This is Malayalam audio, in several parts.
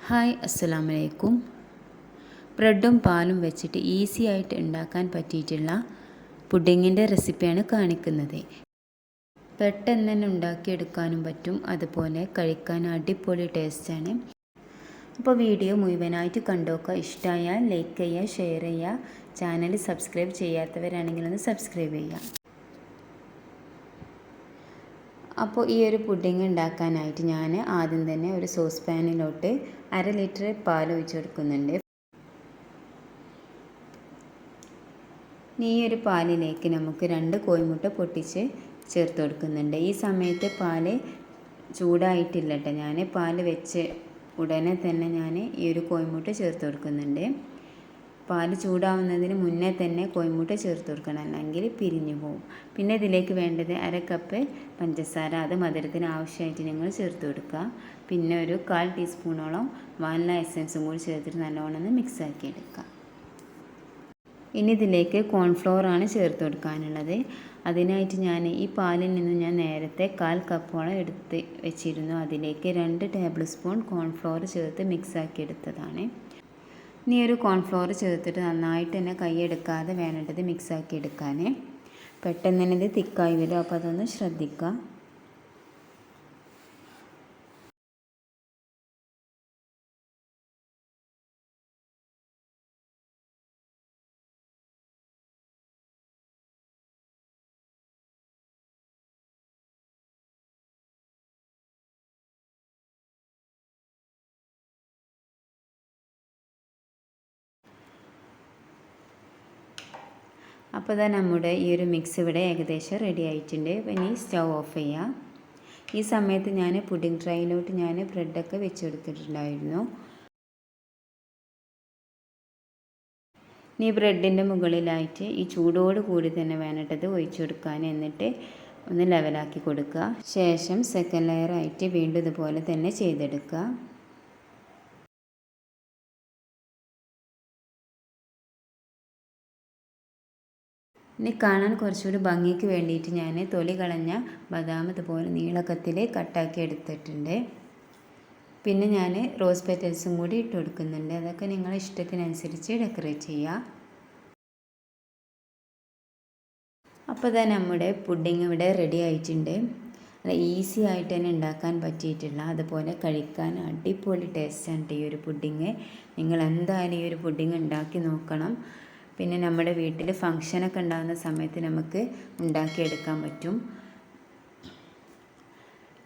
ഹായ് അസ്സലാമു അലൈക്കും. ബ്രെഡും പാലും വെച്ചിട്ട് ഈസി ആയിട്ട് ഉണ്ടാക്കാൻ പറ്റിയിട്ടുള്ള പുഡിങ്ങിൻ്റെ റെസിപ്പിയാണ് കാണിക്കുന്നത്. പെട്ടെന്ന് തന്നെ ഉണ്ടാക്കിയെടുക്കാനും പറ്റും, അതുപോലെ കഴിക്കാൻ അടിപൊളി ടേസ്റ്റാണ്. അപ്പോൾ വീഡിയോ മുഴുവനായിട്ട് കണ്ടോക്കുക. ഇഷ്ടമായാൽ ലൈക്ക് ചെയ്യുക, ഷെയർ ചെയ്യുക. ചാനൽ സബ്സ്ക്രൈബ് ചെയ്യാത്തവരാണെങ്കിൽ ഒന്ന് സബ്സ്ക്രൈബ് ചെയ്യുക. അപ്പോൾ ഈ ഒരു പുഡിങ് ഉണ്ടാക്കാനായിട്ട് ഞാൻ ആദ്യം തന്നെ ഒരു സോസ് പാനിലോട്ട് 1/2 ലിറ്റർ പാൽ ഒഴിച്ച് കൊടുക്കുന്നുണ്ട്. ഈ ഒരു പാലിലേക്ക് നമുക്ക് 2 കോഴിമുട്ട പൊട്ടിച്ച് ചേർത്ത് കൊടുക്കുന്നുണ്ട്. ഈ സമയത്ത് പാൽ ചൂടായിട്ടില്ല കേട്ടോ. ഞാൻ പാൽ വെച്ച് ഉടനെ തന്നെ ഞാൻ ഈ ഒരു കോഴിമുട്ട ചേർത്ത് കൊടുക്കുന്നുണ്ട്. പാൽ ചൂടാവുന്നതിന് മുന്നേ തന്നെ കോഴിമുട്ട ചേർത്ത് കൊടുക്കണം, അല്ലെങ്കിൽ പിരിഞ്ഞു പോകും. പിന്നെ ഇതിലേക്ക് വേണ്ടത് 1/2 കപ്പ് പഞ്ചസാര, അത് മധുരത്തിന് ആവശ്യമായിട്ട് നിങ്ങൾ ചേർത്ത് കൊടുക്കുക. പിന്നെ ഒരു 1/4 ടീസ്പൂണോളം വാനില എസൻസും കൂടി ചേർത്തിട്ട് നല്ലോണം ഒന്ന് മിക്സ് ആക്കി എടുക്കുക. ഇനി ഇതിലേക്ക് കോൺഫ്ലോർ ആണ് ചേർത്ത് കൊടുക്കാനുള്ളത്. അതിനായിട്ട് ഞാൻ ഈ പാലിൽ നിന്ന് ഞാൻ നേരത്തെ 1/4 കപ്പോളം എടുത്ത് വെച്ചിരുന്നു. അതിലേക്ക് 2 ടേബിൾ സ്പൂൺ കോൺഫ്ലോർ ചേർത്ത് മിക്സ് ആക്കി എടുത്തതാണ്. ഇനി ഒരു കോൺഫ്ലോർ ചേർത്തിട്ട് നന്നായിട്ട് തന്നെ കൈയെടുക്കാതെ വേണ്ടത് മിക്സാക്കി എടുക്കാൻ. പെട്ടെന്ന് തന്നെ ഇത് തിക്കായി വരും, അപ്പോൾ അതൊന്ന് ശ്രദ്ധിക്കുക. അപ്പോൾ ഇതാ നമ്മുടെ ഈ ഒരു മിക്സ് ഇവിടെ ഏകദേശം റെഡി ആയിട്ടുണ്ട്. ഇനി സ്റ്റൗ ഓഫ് ചെയ്യാം. ഈ സമയത്ത് ഞാൻ പുഡിംഗ് ട്രൈയിലോട്ട് ഞാൻ ബ്രെഡൊക്കെ വെച്ചെടുത്തിട്ടുണ്ടായിരുന്നു. ഇനി ബ്രെഡിൻ്റെ മുകളിലായിട്ട് ഈ ചൂടോട് കൂടി തന്നെ വേണ്ടിട്ടത് ഒഴിച്ചു കൊടുക്കാൻ, എന്നിട്ട് ഒന്ന് ലെവലാക്കി കൊടുക്കുക. ശേഷം സെക്കൻഡ് ലെയറായിട്ട് വീണ്ടും ഇതുപോലെ തന്നെ ചെയ്തെടുക്കുക. ഇനി കാണാൻ കുറച്ചുകൂടി ഭംഗിക്ക് വേണ്ടിയിട്ട് ഞാൻ തൊലി കളഞ്ഞ ബദാം ഇതുപോലെ നീളക്കത്തിൽ കട്ടാക്കി എടുത്തിട്ടുണ്ട്. പിന്നെ ഞാൻ റോസ് പെറ്റൽസും കൂടി ഇട്ട് കൊടുക്കുന്നുണ്ട്. അതൊക്കെ നിങ്ങളുടെ ഇഷ്ടത്തിനനുസരിച്ച് ഡെക്കറേറ്റ് ചെയ്യുക. അപ്പോൾ ഇതാ നമ്മുടെ പുഡിങ് ഇവിടെ റെഡി ആയിട്ടുണ്ട്. അത് ഈസി ആയിട്ട് തന്നെ ഉണ്ടാക്കാൻ പറ്റിയിട്ടുള്ള, അതുപോലെ കഴിക്കാൻ അടിപൊളി ടേസ്റ്റാണ് ഈ ഒരു പുഡിങ്. നിങ്ങൾ എന്തായാലും ഈ ഒരു പുഡിങ് ഉണ്ടാക്കി നോക്കണം. പിന്നെ നമ്മുടെ വീട്ടിൽ ഫങ്ഷനൊക്കെ ഉണ്ടാകുന്ന സമയത്ത് നമുക്ക് ഉണ്ടാക്കിയെടുക്കാൻ പറ്റും.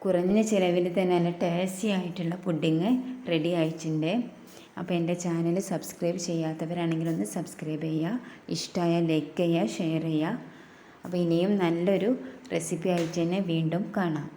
കുറഞ്ഞ ചിലവിൽ തന്നെ നല്ല ടേസ്റ്റി ആയിട്ടുള്ള പുഡിങ് റെഡി ആയിട്ടുണ്ട്. അപ്പോൾ എൻ്റെ ചാനൽ സബ്സ്ക്രൈബ് ചെയ്യാത്തവരാണെങ്കിൽ ഒന്ന് സബ്സ്ക്രൈബ് ചെയ്യുക. ഇഷ്ടമായാൽ ലൈക്ക് ചെയ്യുക, ഷെയർ ചെയ്യുക. അപ്പോൾ ഇനിയും നല്ലൊരു റെസിപ്പി ആയിട്ട് തന്നെ വീണ്ടും കാണാം.